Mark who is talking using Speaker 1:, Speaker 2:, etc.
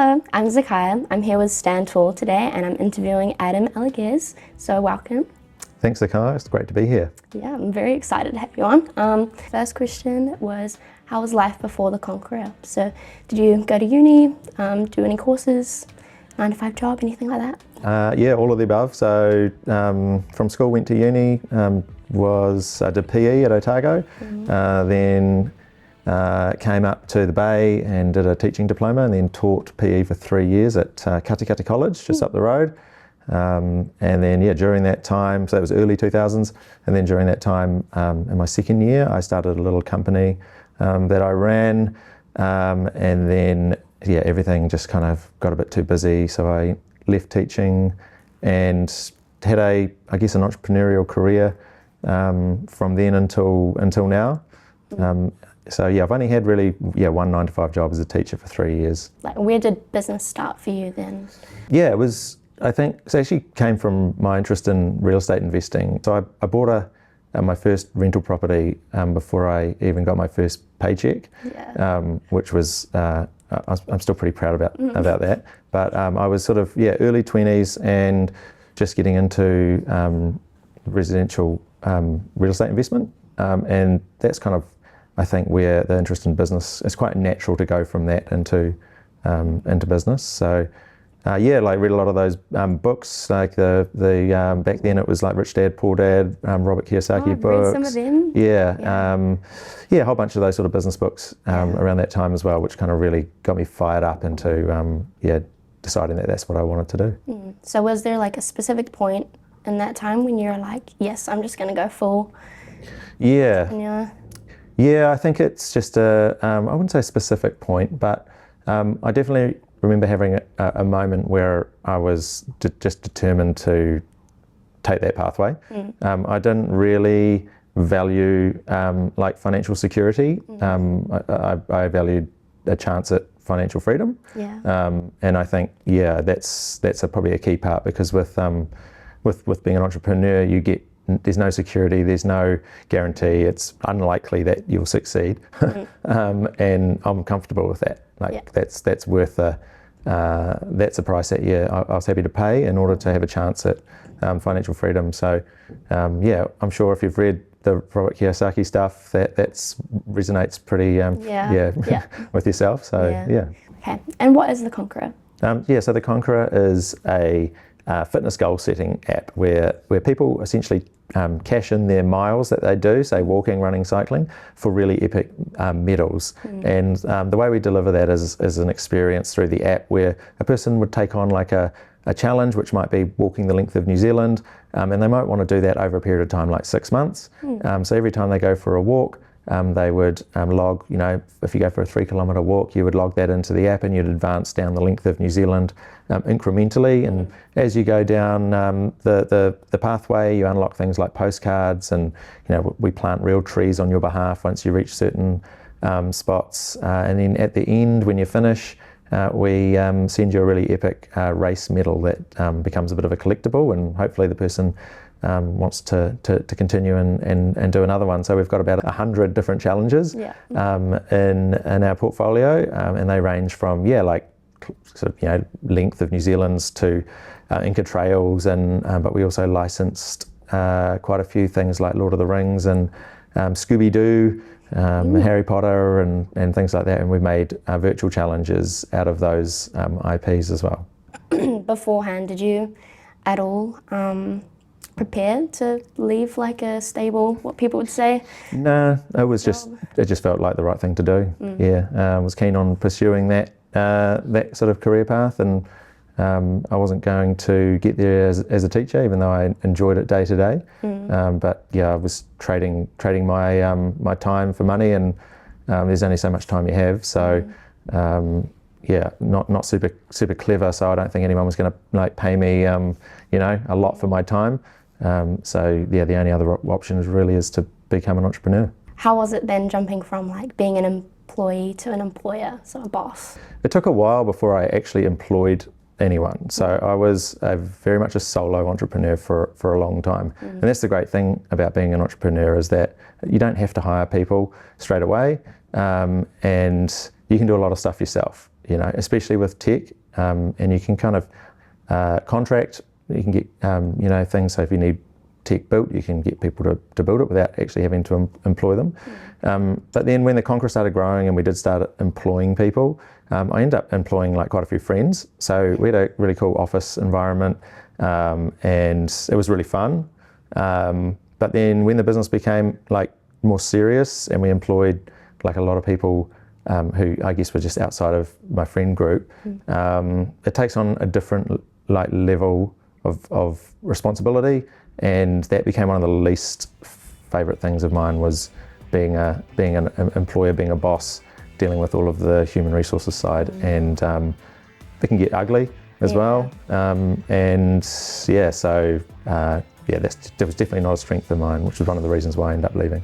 Speaker 1: Hello, I'm Zykyia. I'm here with Stan Tool today and I'm interviewing Adam El-Agez. So welcome.
Speaker 2: Thanks, Zykyia. It's great to be here.
Speaker 1: Yeah, I'm very excited to have you on. First question was, how was life before the Conqueror? So did you go to uni, do any courses, 9-to-5 job, anything like that?
Speaker 2: Yeah, all of the above. So from school, went to uni, did PE at Otago, then came up to the Bay and did a teaching diploma, and then taught PE for 3 years at Kati College, just up the road. And then, during that time, so that was early 2000s, and then during that time, in my second year, I started a little company that I ran, and then, everything just kind of got a bit too busy, so I left teaching and had an entrepreneurial career from then until now. So I've only had really one 9-to-5 job as a teacher for 3 years.
Speaker 1: Like, where did business start for you then?
Speaker 2: Yeah, it actually came from my interest in real estate investing. So I bought my first rental property before I even got my first paycheck, which was, I'm still pretty proud about that. But I was sort of, early 20s and just getting into residential real estate investment. And that's kind of, I think, where the interest in business, it's quite natural to go from that into business. So read a lot of those books, like the back then it was like Rich Dad, Poor Dad, Robert Kiyosaki books.
Speaker 1: Read some of them.
Speaker 2: A whole bunch of those sort of business books around that time as well, which kind of really got me fired up into deciding that that's what I wanted to do.
Speaker 1: So was there like a specific point in that time when you're like, yes, I'm just going to go full?
Speaker 2: Yeah, I think it's just I wouldn't say a specific point, but I definitely remember having a moment where I was just determined to take that pathway. I didn't really value like financial security. I valued a chance at financial freedom. And I think that's probably a key part, because with being an entrepreneur, there's no security, there's no guarantee, it's unlikely that you'll succeed. And I'm comfortable with that. That's worth that's a price that I was happy to pay in order to have a chance at financial freedom. So I'm sure if you've read the Robert Kiyosaki stuff, that resonates pretty with yourself. So
Speaker 1: Okay, and what is the Conqueror?
Speaker 2: So the Conqueror is a fitness goal setting app where people essentially cash in their miles that they do, say walking, running, cycling, for really epic medals. And the way we deliver that is an experience through the app where a person would take on like a challenge, which might be walking the length of New Zealand, and they might want to do that over a period of time, like 6 months. So every time they go for a walk, they would log, if you go for a 3-kilometre walk, you would log that into the app and you'd advance down the length of New Zealand incrementally. And as you go down the pathway, you unlock things like postcards, and we plant real trees on your behalf once you reach certain spots. And then at the end, when you finish, we send you a really epic race medal that becomes a bit of a collectible, and hopefully the person wants to continue and do another one. So we've got about 100 different challenges in our portfolio, and they range from length of New Zealand's to Inca trails, but we also licensed quite a few things like Lord of the Rings and Scooby-Doo, Harry Potter and things like that, and we've made virtual challenges out of those IPs as well.
Speaker 1: Beforehand, did you at all prepared to leave like a stable, what people would say?
Speaker 2: No, it just felt like the right thing to do. I was keen on pursuing that sort of career path, and I wasn't going to get there as a teacher, even though I enjoyed it day to day. But I was trading my time for money, and there's only so much time you have. So not super clever. So I don't think anyone was going to pay me a lot for my time. The only other option is to become an entrepreneur.
Speaker 1: How was it then jumping from like being an employee to an employer, so a boss?
Speaker 2: It took a while before I actually employed anyone. So I was very much a solo entrepreneur for a long time. And that's the great thing about being an entrepreneur, is that you don't have to hire people straight away, and you can do a lot of stuff yourself. you know, especially with tech, and you can kind of contract, you can get, you know, things. So if you need tech built, you can get people to build it without actually having to employ them. But then when the Conqueror started growing and we did start employing people, I ended up employing like quite a few friends. So we had a really cool office environment, and it was really fun. But then when the business became like more serious and we employed like a lot of people who I guess were just outside of my friend group, it takes on a different like level of responsibility, and that became one of the least favourite things of mine, was being an employer, being a boss, dealing with all of the human resources side, and it can get ugly as well. And yeah, so that was definitely not a strength of mine, which was one of the reasons why I ended up leaving.